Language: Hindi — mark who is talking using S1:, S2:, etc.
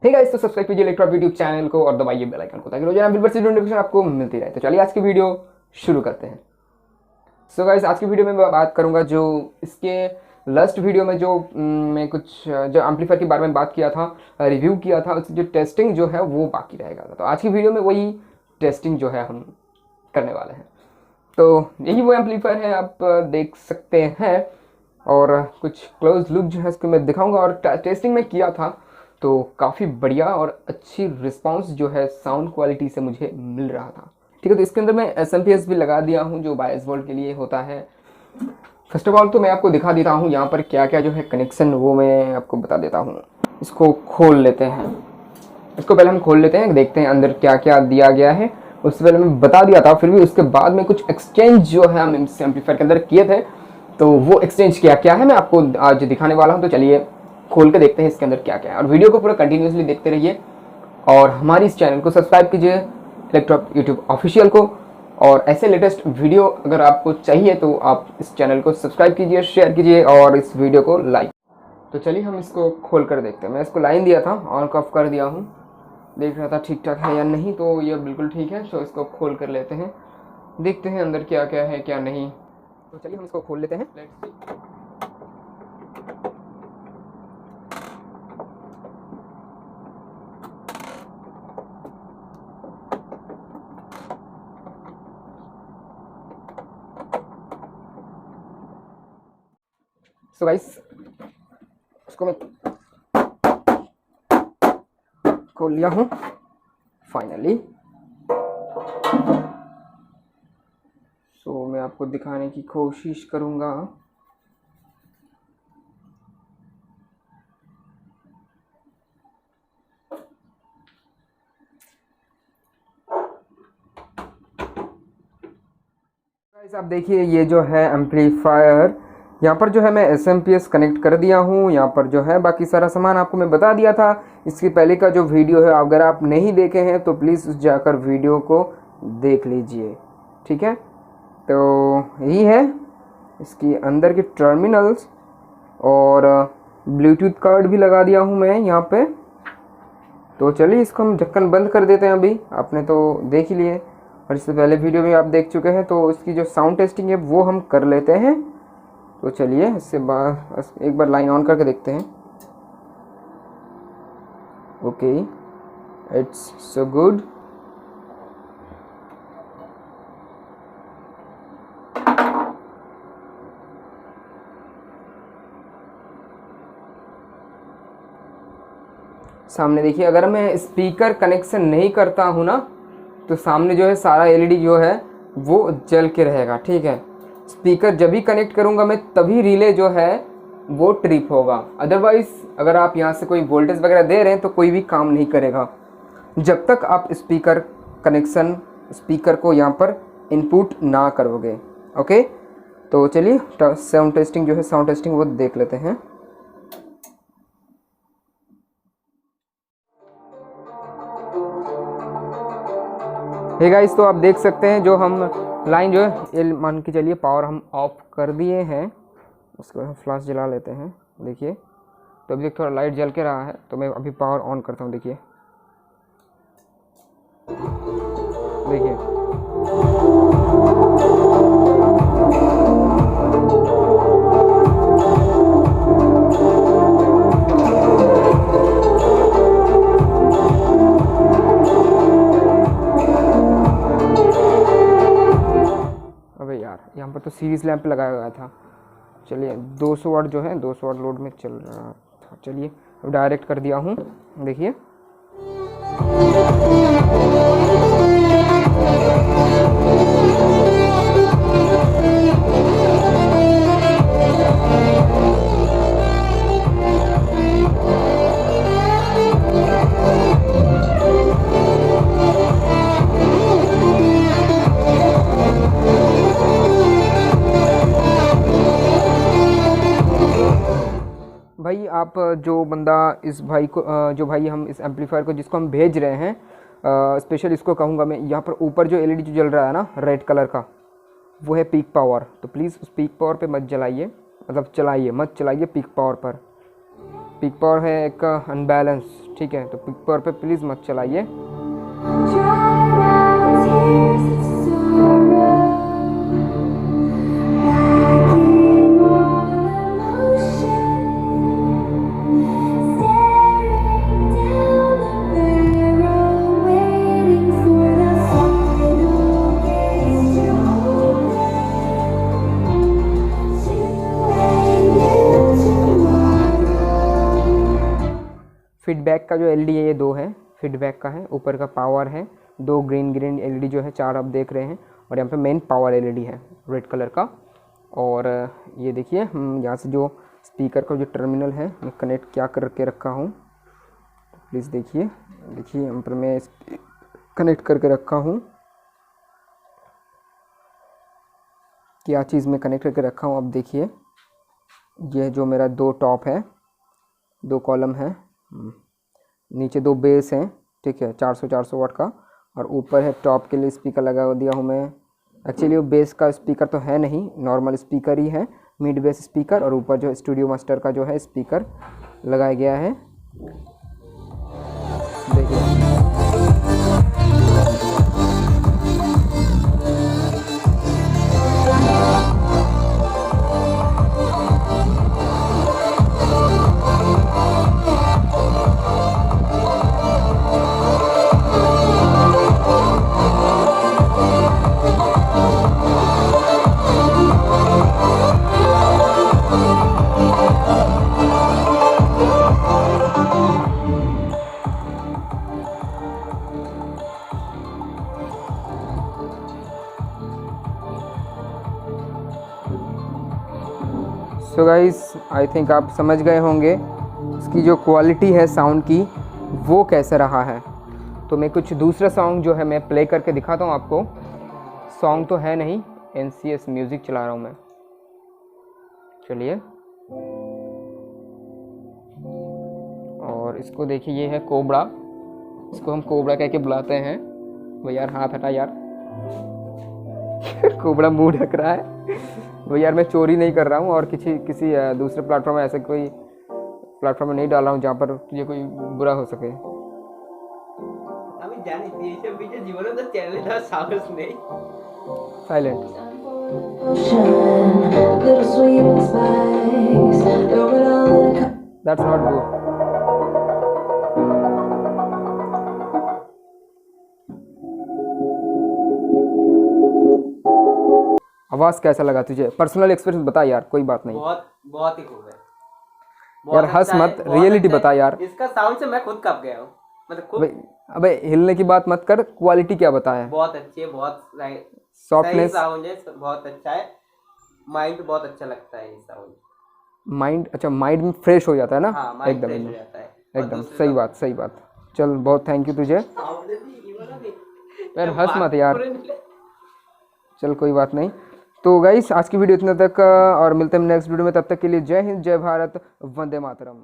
S1: ठीक है, तो सब्सक्राइब कीजिए इलेक्ट्रॉप यूट्यूब चैनल को और दबाइए बेल आइकन को ताकि रोजाना वीडियो से नोटिफिकेशन आपको मिलती रहे। तो चलिए आज की वीडियो शुरू करते हैं। सो गाइस, आज की वीडियो में मैं बात करूंगा जो इसके लास्ट वीडियो में जो मैं कुछ जो एम्पलीफायर के बारे में बात किया था, रिव्यू किया था, उसकी जो टेस्टिंग जो है वो बाकी रहेगा। तो आज की वीडियो में वही टेस्टिंग जो है हम करने वाले हैं। तो यही वो एम्पलीफायर है, आप देख सकते हैं। और कुछ क्लोज लुक जो है इसको मैं दिखाऊंगा। और टेस्टिंग में किया था तो काफ़ी बढ़िया और अच्छी रिस्पांस जो है साउंड क्वालिटी से मुझे मिल रहा था। ठीक है, तो इसके अंदर मैं एसएमपीएस भी लगा दिया हूँ जो 22 वोल्ट के लिए होता है। फर्स्ट ऑफ ऑल तो मैं आपको दिखा देता हूँ यहाँ पर क्या क्या जो है कनेक्शन, वो मैं आपको बता देता हूँ। इसको खोल लेते हैं, इसको पहले हम खोल लेते हैं, देखते हैं अंदर क्या क्या दिया गया है। उससे पहले मैं बता दिया था, फिर भी उसके बाद में कुछ एक्सचेंज जो है हम इस एम्पलीफायर के अंदर किए थे, तो वो एक्सचेंज क्या क्या है मैं आपको आज दिखाने वाला हूँ। तो चलिए खोल के देखते हैं इसके अंदर क्या क्या है, और वीडियो को पूरा कंटिन्यूसली देखते रहिए। और हमारी इस चैनल को सब्सक्राइब कीजिए, इलेक्ट्रॉप यूट्यूब ऑफिशियल को। और ऐसे लेटेस्ट वीडियो अगर आपको चाहिए तो आप इस चैनल को सब्सक्राइब कीजिए, शेयर कीजिए और इस वीडियो को लाइक। तो चलिए हम इसको खोल कर देखते हैं। मैं इसको लाइन दिया था, ऑन ऑफ कर दिया हूँ, देख रहा था ठीक ठाक है या नहीं, तो ये बिल्कुल ठीक है। तो इसको खोल कर लेते हैं, देखते हैं अंदर क्या क्या है क्या नहीं। तो चलिए हम इसको खोल लेते हैं। सो गाइस, इसको मैं खोल लिया हूँ फाइनली। सो मैं आपको दिखाने की कोशिश करूँगा। गाइस आप देखिए, ये जो है एम्पलीफायर, यहाँ पर जो है मैं एसएमपीएस कनेक्ट कर दिया हूँ। यहाँ पर जो है बाकी सारा सामान आपको मैं बता दिया था। इसके पहले का जो वीडियो है अगर आप नहीं देखे हैं तो प्लीज़ जाकर वीडियो को देख लीजिए। ठीक है, तो यही है इसकी अंदर के टर्मिनल्स। और ब्लूटूथ कार्ड भी लगा दिया हूँ मैं यहाँ पे। तो चलिए इसको हम ढक्कन बंद कर देते हैं। अभी आपने तो देख ही लिए और इससे पहले वीडियो में आप देख चुके हैं, तो इसकी जो साउंड टेस्टिंग है वो हम कर लेते हैं। तो चलिए इससे एक बार लाइन ऑन करके देखते हैं। Okay, it's so good. सामने देखिए, अगर मैं स्पीकर कनेक्शन नहीं करता हूँ ना तो सामने जो है सारा एलईडी जो है वो जल के रहेगा। ठीक है, स्पीकर जब भी कनेक्ट करूँगा मैं तभी रिले जो है वो ट्रिप होगा। अदरवाइज़ अगर आप यहाँ से कोई वोल्टेज वगैरह दे रहे हैं तो कोई भी काम नहीं करेगा जब तक आप स्पीकर को यहाँ पर इनपुट ना करोगे। ओके, तो चलिए साउंड टेस्टिंग जो है, साउंड टेस्टिंग वो देख लेते हैं। हे गाइस, तो आप देख सकते हैं जो हम लाइन जो है ये मान के चलिए पावर हम ऑफ कर दिए हैं। उसके बाद हम फ्लैश जला लेते हैं। देखिए, तो अभी थोड़ा लाइट जल के रहा है, तो मैं अभी पावर ऑन करता हूँ। देखिए देखिए यहाँ पर तो सीरीज लैंप लगाया गया था। चलिए 200 वाट जो है 200 वाट लोड में चल रहा था। चलिए अब डायरेक्ट कर दिया हूँ। देखिए भाई, आप जो बंदा इस भाई को जो भाई हम इस एम्पलीफायर को जिसको हम भेज रहे हैं, स्पेशल इसको कहूँगा मैं, यहाँ पर ऊपर जो एलईडी जो जल रहा है ना रेड कलर का, वो है पीक पावर। तो प्लीज़ उस पीक पावर पे मत जलाइए, मतलब चलाइए मत चलाइए पीक पावर पर। पीक पावर है एक अनबैलेंस, ठीक है, तो पर पे प्लीज़ मत चलाइए। फीडबैक का जो एलईडी है ये 2 है, फीडबैक का है, ऊपर का पावर है, 2 ग्रीन ग्रीन एलईडी जो है 4 आप देख रहे हैं, और यहाँ पे मेन पावर एलईडी है रेड कलर का। और ये देखिए हम यहाँ से जो स्पीकर का जो टर्मिनल है मैं कनेक्ट क्या करके रखा हूँ, प्लीज़ देखिए यहाँ पर मैं कनेक्ट करके रखा हूँ, क्या चीज़ में कनेक्ट करके रखा हूँ। अब देखिए ये जो मेरा 2 टॉप है, 2 कॉलम है, नीचे 2 बेस हैं, ठीक है, 400 वाट का, और ऊपर है टॉप के लिए स्पीकर लगा दिया हूँ मैं। एक्चुअली वो बेस का स्पीकर तो है नहीं, नॉर्मल स्पीकर ही है, मिड बेस स्पीकर, और ऊपर जो स्टूडियो मास्टर का जो है स्पीकर लगाया गया है। देखिए सो गाइस आई थिंक आप समझ गए होंगे इसकी जो क्वालिटी है साउंड की वो कैसे रहा है। तो मैं कुछ दूसरा सॉन्ग जो है मैं प्ले करके दिखाता हूँ आपको। सॉन्ग तो है नहीं, NCS म्यूज़िक चला रहा हूँ मैं, चलिए। और इसको देखिए, ये है कोबरा, इसको हम कोबरा कह के बुलाते हैं। वो यार हाथ हटा यार कोबरा मुंह ढक रहा है। वो यार मैं चोरी नहीं कर रहा हूँ और किसी दूसरे प्लेटफॉर्म में, ऐसे कोई प्लेटफॉर्म में नहीं डाल रहा हूँ जहाँ पर तुझे कोई बुरा हो सके। साइलेंट। That's not good. आवाज कैसा लगा तुझे? पर्सनल एक्सपीरियंस बता यार, कोई बात नहीं।
S2: बहुत ही खूब है
S1: यार, हंस मत, रियलिटी बता यार।
S2: इसका साउंड से मैं खुद कब गया हूँ, मतलब खुद।
S1: अबे हिलने की बात मत कर, क्वालिटी क्या बताया?
S2: बहुत अच्छी है, बहुत
S1: सॉफ्टनेस,
S2: साउंड है, बहुत अच्छा है। माइंड बहुत अच्छा लगता है ये साउंड।
S1: माइंड, अच्छा माइंड में फ्रेश हो जाता है ना?
S2: हाँ,
S1: एकदम
S2: फ्रेश हो जाता है,
S1: एकदम सही बात, सही बात। चल बहुत थैंक यू तुझे यार, हंस मत यार, चल कोई बात नहीं। तो गाइस आज की वीडियो इतना तक, और मिलते हैं नेक्स्ट वीडियो में। तब तक के लिए जय हिंद, जय भारत, वंदे मातरम।